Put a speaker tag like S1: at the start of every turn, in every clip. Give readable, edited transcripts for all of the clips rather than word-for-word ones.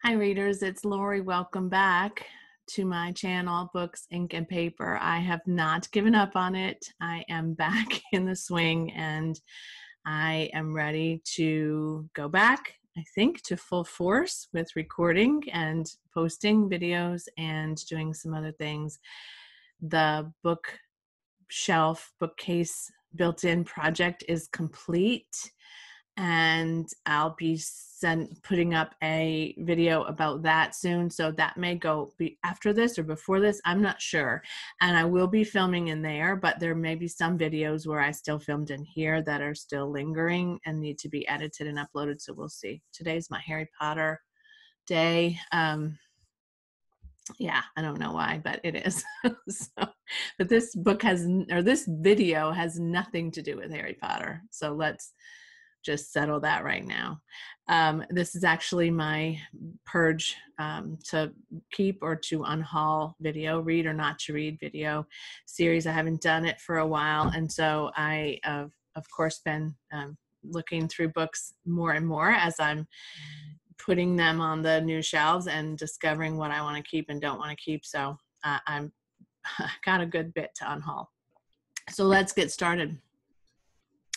S1: Hi readers, it's Lori. Welcome back to my channel, Books, Ink, and Paper. I have not given up on it. I am back in the swing and I am ready to go back, I think, to full force with recording and posting videos and doing some other things. The bookcase built-in project is complete. And I'll be putting up a video about that soon. So that may be after this or before this. I'm not sure. And I will be filming in there, but there may be some videos where I still filmed in here that are still lingering and need to be edited and uploaded. So we'll see. Today's my Harry Potter day. Yeah, I don't know why, but it is. But this video has nothing to do with Harry Potter. So let's just settle that right now. This is actually my Purge to keep or to unhaul video, read or not to read video series. I haven't done it for a while, and so I have, of course, been looking through books more and more as I'm putting them on the new shelves and discovering what I want to keep and don't want to keep. So I got a good bit to unhaul. So let's get started.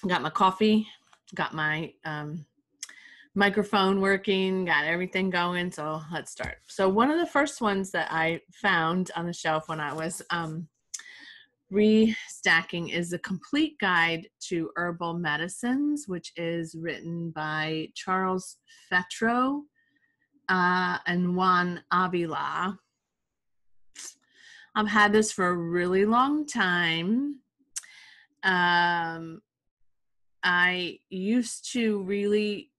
S1: Got my coffee. Got my microphone working, got everything going, so let's start. So one of the first ones that I found on the shelf when I was restacking is a complete guide to herbal medicines, which is written by Charles Fetro and Juan Avila. I've had this for a really long time. I used to really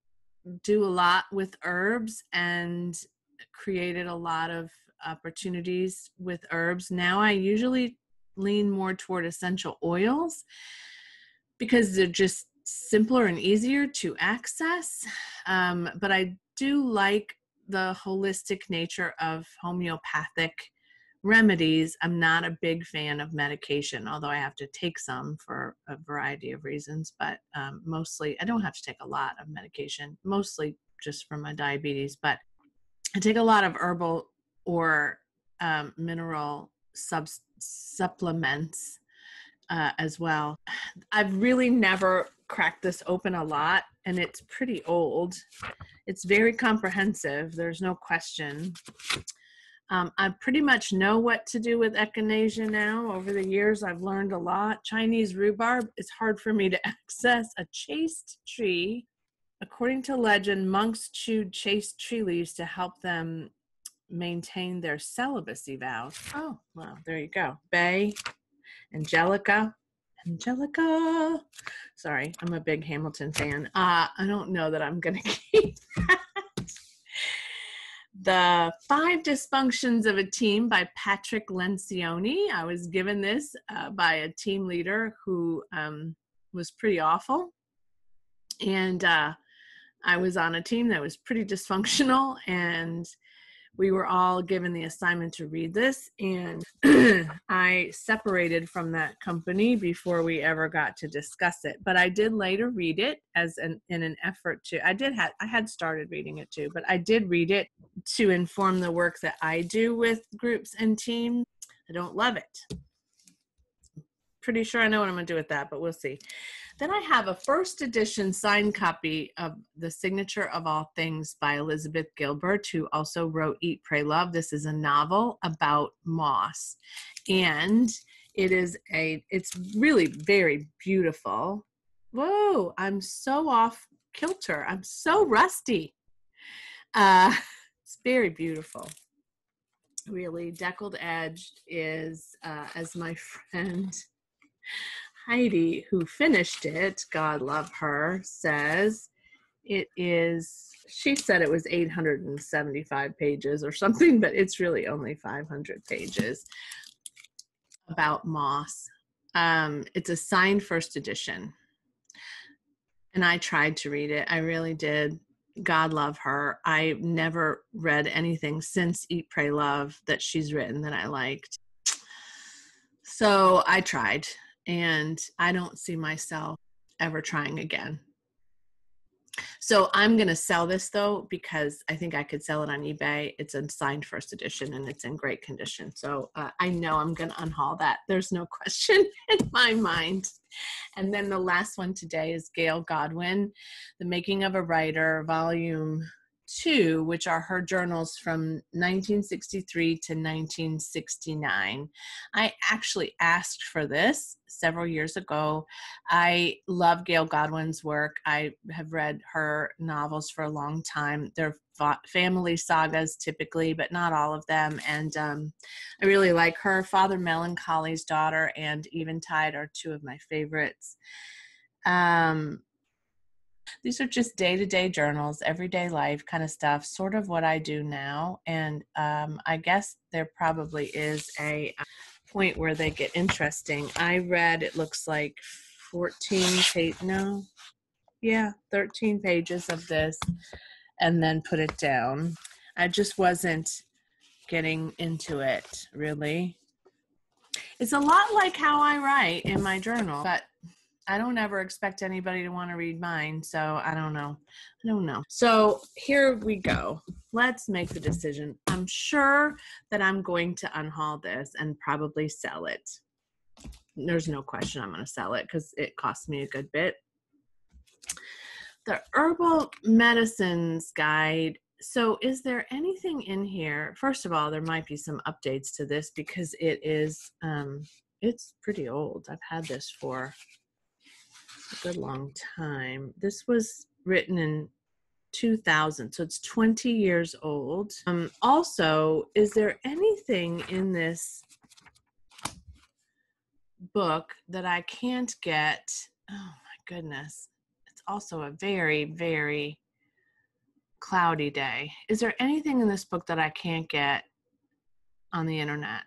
S1: do a lot with herbs and created a lot of opportunities with herbs. Now I usually lean more toward essential oils because they're just simpler and easier to access. But I do like the holistic nature of homeopathic remedies. I'm not a big fan of medication, although I have to take some for a variety of reasons, but mostly I don't have to take a lot of medication, mostly just for my diabetes, but I take a lot of herbal or mineral supplements as well. I've really never cracked this open a lot, and it's pretty old. It's very comprehensive, there's no question. I pretty much know what to do with echinacea now. Over the years, I've learned a lot. Chinese rhubarb, it's hard for me to access. A chaste tree. According to legend, monks chewed chaste tree leaves to help them maintain their celibacy vows. Oh, well, there you go. Bay, Angelica. Sorry, I'm a big Hamilton fan. I don't know that I'm going to keep that. The 5 Dysfunctions of a Team by Patrick Lencioni. I was given this by a team leader who was pretty awful. And I was on a team that was pretty dysfunctional, and we were all given the assignment to read this. And I separated from that company before we ever got to discuss it. But I did later read it in an effort to, I had started reading it too, but I did read it to inform the work that I do with groups and teams. I don't love it. Pretty sure I know what I'm going to do with that, but we'll see. Then I have a first edition signed copy of The Signature of All Things by Elizabeth Gilbert, who also wrote Eat, Pray, Love. This is a novel about moss, and it's really very beautiful. Whoa, I'm so off kilter. I'm so rusty. It's very beautiful. Really, deckled edged is, as my friend Heidi, who finished it, God love her, says it is, she said it was 875 pages or something, but it's really only 500 pages about moss. It's a signed first edition, and I tried to read it. I really did. God love her. I never read anything since Eat, Pray, Love that she's written that I liked. So I tried, and I don't see myself ever trying again. So I'm going to sell this though, because I think I could sell it on eBay. It's a signed first edition and it's in great condition. So I know I'm going to unhaul that. There's no question in my mind. And then the last one today is Gail Godwin, The Making of a Writer, Volume 2, which are her journals from 1963 to 1969. I actually asked for this several years ago. I love Gail Godwin's work. I have read her novels for a long time. They're family sagas typically, but not all of them. And I really like her. Father Melancholy's Daughter and Eventide are two of my favorites. These are just day-to-day journals, everyday life kind of stuff, sort of what I do now. And I guess there probably is a point where they get interesting. I read, it looks like 13 pages of this and then put it down. I just wasn't getting into it, really. It's a lot like how I write in my journal, but I don't ever expect anybody to want to read mine, so I don't know. So here we go. Let's make the decision. I'm sure that I'm going to unhaul this and probably sell it. There's no question I'm going to sell it because it cost me a good bit. The Herbal Medicines Guide. So is there anything in here? First of all, there might be some updates to this because it is, it's pretty old. I've had this for a good long time. This was written in 2000, so it's 20 years old. Also, is there anything in this book that I can't get? Oh my goodness. It's also a very, very cloudy day. Is there anything in this book that I can't get on the internet?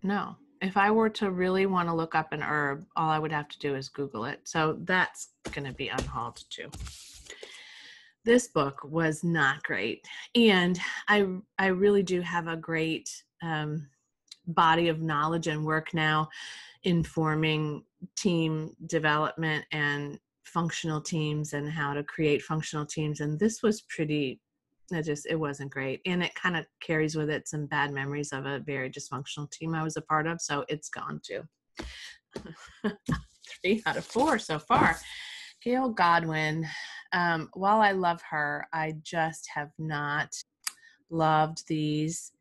S1: No. If I were to really want to look up an herb, all I would have to do is Google it. So that's going to be unhauled too. This book was not great. And I really do have a great body of knowledge and work now informing team development and functional teams and how to create functional teams. And this was pretty, it wasn't great. And it kind of carries with it some bad memories of a very dysfunctional team I was a part of. So it's gone too. 3 out of 4 so far. Gail Godwin, while I love her, I just have not loved these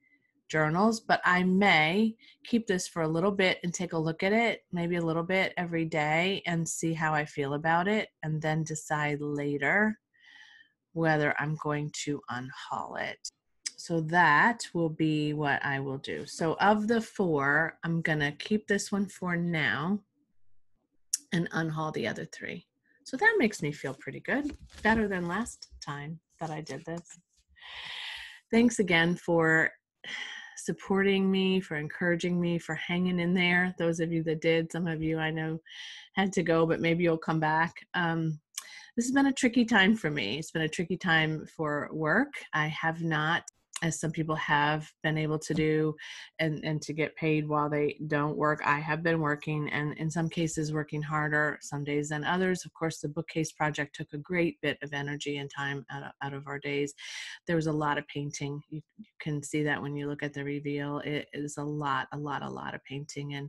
S1: journals, but I may keep this for a little bit and take a look at it, maybe a little bit every day, and see how I feel about it, and then decide later whether I'm going to unhaul it. So that will be what I will do. So of the 4, I'm going to keep this one for now and unhaul the other 3. So that makes me feel pretty good, better than last time that I did this. Thanks again for supporting me, for encouraging me, for hanging in there. Those of you that did, some of you I know had to go, but maybe you'll come back. This has been a tricky time for me. It's been a tricky time for work. I have not, as some people have been able to do, and to get paid while they don't work. I have been working, and in some cases working harder some days than others. Of course, the bookcase project took a great bit of energy and time out of our days. There was a lot of painting. You can see that when you look at the reveal. It is a lot of painting and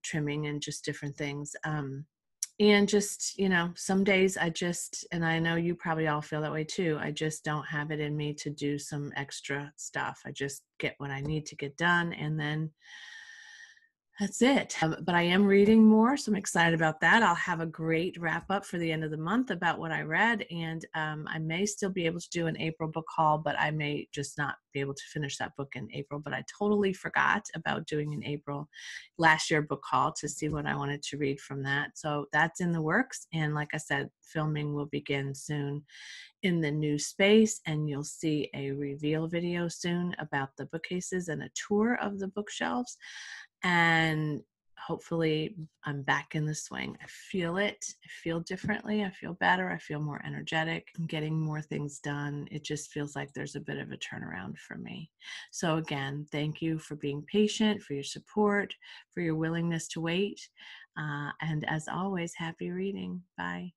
S1: trimming and just different things. And just, you know, some days and I know you probably all feel that way too, I just don't have it in me to do some extra stuff. I just get what I need to get done, and then that's it. But I am reading more, so I'm excited about that. I'll have a great wrap up for the end of the month about what I read, and I may still be able to do an April book haul, but I may just not be able to finish that book in April. But I totally forgot about doing an April last year book haul to see what I wanted to read from that. So that's in the works, and like I said, filming will begin soon in the new space, and you'll see a reveal video soon about the bookcases and a tour of the bookshelves. And hopefully I'm back in the swing. I feel it. I feel differently. I feel better. I feel more energetic. I'm getting more things done. It just feels like there's a bit of a turnaround for me. So again, thank you for being patient, for your support, for your willingness to wait. And as always, happy reading. Bye.